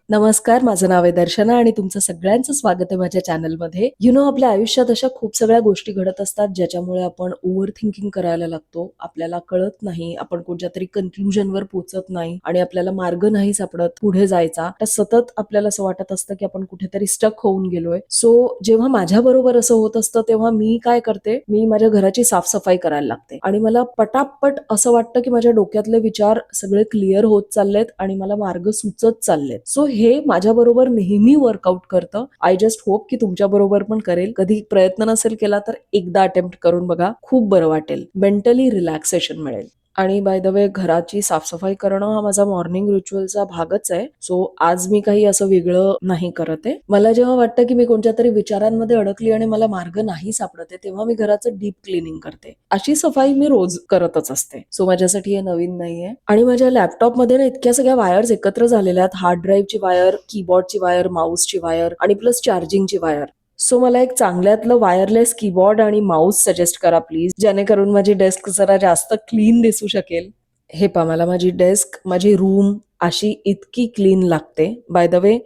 नमस्कार, माझं नाव आहे दर्शना आणि तुमचं सगळ्यांचं स्वागत आहे माझ्या चॅनलमध्ये. आपल्या आयुष्यात अशा खूप सगळ्या गोष्टी घडत असतात ज्याच्यामुळे आपण ओव्हर थिंकिंग करायला लागतो. आपल्याला कळत नाही, आपण कोणत्या तरी कन्क्लुजनवर पोहोचत नाही आणि आपल्याला मार्ग नाही सापडत पुढे जायचा. तर सतत आपल्याला असं वाटत असतं की आपण कुठेतरी स्टक होऊन गेलोय. सो जेव्हा माझ्या बरोबर असं होत असतं तेव्हा मी काय करते, मी माझ्या घराची साफसफाई करायला लागते आणि मला पटापट असं वाटतं की माझ्या डोक्यातले विचार सगळे क्लिअर होत चाललेत आणि मला मार्ग सुचत चाललेत. सो हे माझ्या बरोबर नेहमी वर्कआउट करतं. आय जस्ट होप की तुमच्या बरोबर पण करेल. कधी प्रयत्न नसेल केला तर एकदा अटेम्प्ट करून बघा, खूप बरं वाटेल. मेंटली रिलॅक्सेशन मिळेल. आणि बाय द वे, घराची साफसफाई करणं हा माझा मॉर्निंग रिच्युअलचा भागच आहे. सो आज मी काही असं वेगळं नाही करत आहे. मला जेव्हा वाटतं की मी कोणत्या तरी विचारांमध्ये अडकली आणि मला मार्ग नाही सापडत आहे, तेव्हा मी घराचं डीप क्लिनिंग करते. अशी सफाई मी रोज करतच असते. सो माझ्यासाठी हे नवीन नाहीये. आणि माझ्या लॅपटॉपमध्ये ना इतक्या सगळ्या वायर्स एकत्र झालेल्या आहेत. हार्ड ड्राईव्हची वायर, कीबोर्डची वायर, माऊसची वायर आणि प्लस चार्जिंगची वायर. सो मला एक चांगल्यातलं वायरलेस कीबोर्ड आणि माऊस सजेस्ट करा प्लीज, जेणेकरून माझी डेस्क जरा जास्त क्लीन दिसू शकेल. हे पहा, मला माझी डेस्क, माझी रूम अशी इतकी क्लीन लागते. बाय द वे,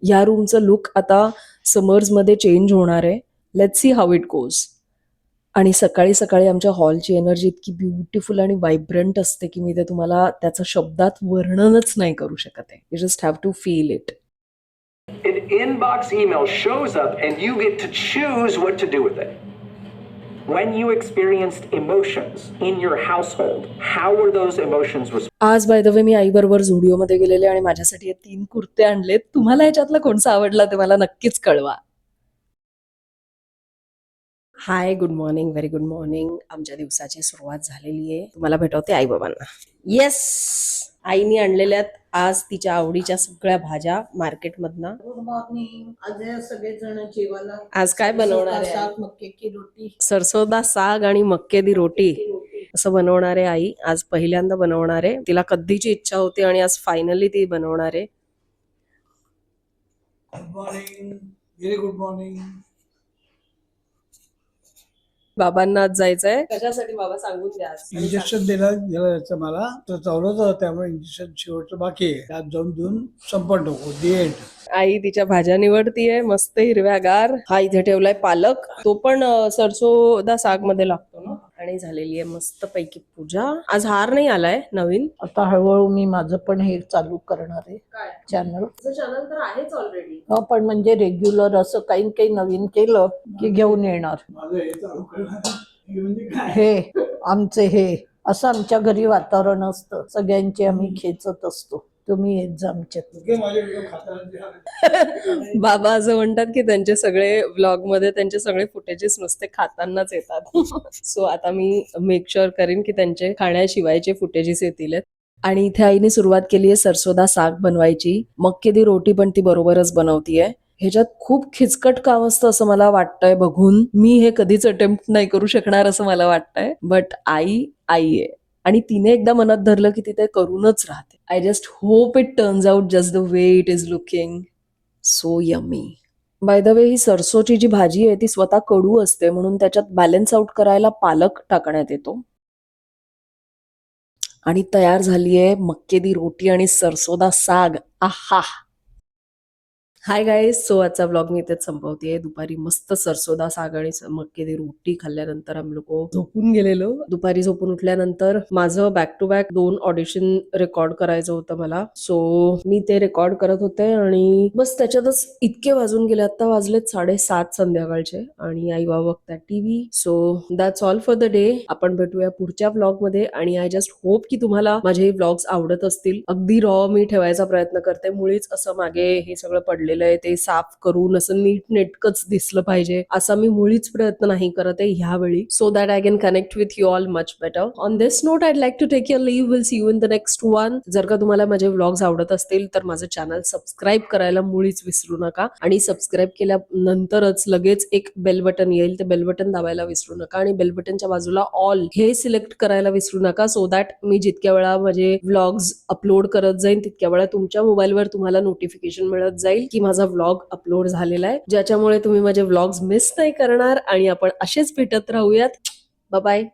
या रूमचं लुक आता समर्समध्ये चेंज होणार आहे. Let's see how it goes. आणि सकाळी सकाळी आमच्या हॉलची एनर्जी इतकी ब्युटिफुल आणि वायब्रंट असते की मी ते तुम्हाला त्याचं शब्दात वर्णनच नाही करू शकत आहे. You just have to feel it. An inbox email shows up and you get to choose what to do with it. When you experienced emotions in your household, how were those emotions responded? आज bye the वे मी आई बरोबर झुडिओमध्ये गेलेले आणि माझ्यासाठी हे 3 कुर्ते आणलेत. तुम्हाला याच्यातला कोणता आवडला ते मला नक्कीच कळवा. Hi, good morning, very good morning. आमच्या दिवसाची सुरुवात झालेली आहे. तुम्हाला भेटवते आई बाबांना. येस, आईनी आणलेल्यात आज तिच्या आवडीच्या सगळ्या भाज्या मार्केटमधनं. Good morning. आज सगळेजण जेवायला आज काय बनवणार आहे? साग मक्के की रोटी. सरसोदा साग आणि मक्के दी रोटी असं बनवणार आहे आई. आज पहिल्यांदा बनवणार आहे. तिला कधीची इच्छा होती आणि आज फायनली ती बनवणार आहे. Good morning, very good morning. बाबांना आज जायचंय. कशासाठी बाबा सांगून द्या. इंजेक्शन दिलं जायचं मला, तर चावलं, त्यामुळे इंजेक्शन शेवटचं बाकी आहे. त्यात जाऊन देऊन संपन्न नको, दी एंड. आई तिच्या भाज्या निवडतीये, मस्त हिरव्यागार. हा इथे ठेवलाय पालक, तो पण सरसोदा साग मध्ये लागतो ना. आणि झालेली आहे मस्त पैकी पूजा. आज हार नाही आलाय नवीन. आता हळूहळू मी माझं पण हे चालू करणार आहे चॅनल. चॅनल तर आहेच ऑलरेडी. हो, पण म्हणजे रेग्युलर असं काही काही नवीन केलं की घेऊन येणार. हे आमचे हे असं आमच्या घरी वातावरण असतं. सगळ्यांचे आम्ही खेचत असतो. तुम्ही येत जा आमच्यात. बाबा असं म्हणतात की त्यांचे सगळे व्लॉग मध्ये त्यांचे सगळे फुटेजेस नुसते खातानाच येतात. सो आता मी मेक शुअर करेन की त्यांचे खाण्याशिवायचे फुटेजेस येतील. आणि इथे आईने सुरुवात केली आहे सरसोदा साग बनवायची. मक्के दी रोटी पण ती बरोबरच बनवतीये. ह्याच्यात खूप खिचकट काम असतं असं मला वाटतंय बघून. मी हे कधीच अटेम्प्ट नाही करू शकणार असं मला वाटतंय. बट आई आहे आणि तिने एकदा मनात धरलं की ती ते करूनच राहते. I just hope it turns out just the way it is looking. So yummy. By the way, ही सरसोची जी भाजी आहे ती स्वतः कडू असते, म्हणून त्याच्यात बॅलन्स आउट करायला पालक टाकण्यात येतो. आणि तयार झालीये मक्के दी रोटी आणि सरसोदा साग. आहा. हाय गाईज, सो आजचा ब्लॉग मी इथेच संपवतेय. दुपारी मस्त सरसोदा साग आणि मक्के दी रोटी खाल्ल्यानंतर आम्ही लोक झोपून गेलेलो. दुपारी झोपून उठल्यानंतर माझं back to back 2 audition record करायचं होतं मला. सो मी ते रेकॉर्ड करत होते आणि बस त्याच्यातच इतके वाजून गेले. आता वाजलेत 7:30 संध्याकाळचे आणि आई बाबा बघतात TV. So that's all for the day. आपण भेटूया पुढच्या ब्लॉग मध्ये आणि आय जस्ट होप की तुम्हाला माझे हे ब्लॉग्स आवडत असतील. अगदी रॉ मी ठेवायचा प्रयत्न करते. मुळीच असं मागे हे सगळं पडलेलं आहे ते साफ करून असं नीट नेटकच दिसलं पाहिजे असा मी मुळीच प्रयत्न नाही करत आहे ह्यावेळी. So that I can connect with you all much better. On this note I'd like to take your leave. Will see you in the next one. जर का तुम्हाला माझे व्लॉग्स आवडत असतील तर माझं चॅनल सबस्क्राईब करायला मुळीच विसरू नका. आणि सबस्क्राईब केल्यानंतरच लगेच एक बेल बटन येईल, ते बेल बटन दाबायला विसरू नका. आणि बेल बटनच्या बाजूला ऑल हे सिलेक्ट करायला विसरू नका. सो दॅट मी जितक्या वेळा माझे व्लॉग्स अपलोड करत जाईन तितक्या वेळा तुमच्या मोबाईलवर तुम्हाला नोटिफिकेशन मिळत जाईल की माझा व्लॉग अपलोड झालेला आहे, ज्याच्यामुळे तुम्ही माझे व्लॉग्स मिस नाही करणार. आणि आपण असेच भेटत राहूयात. Bye bye.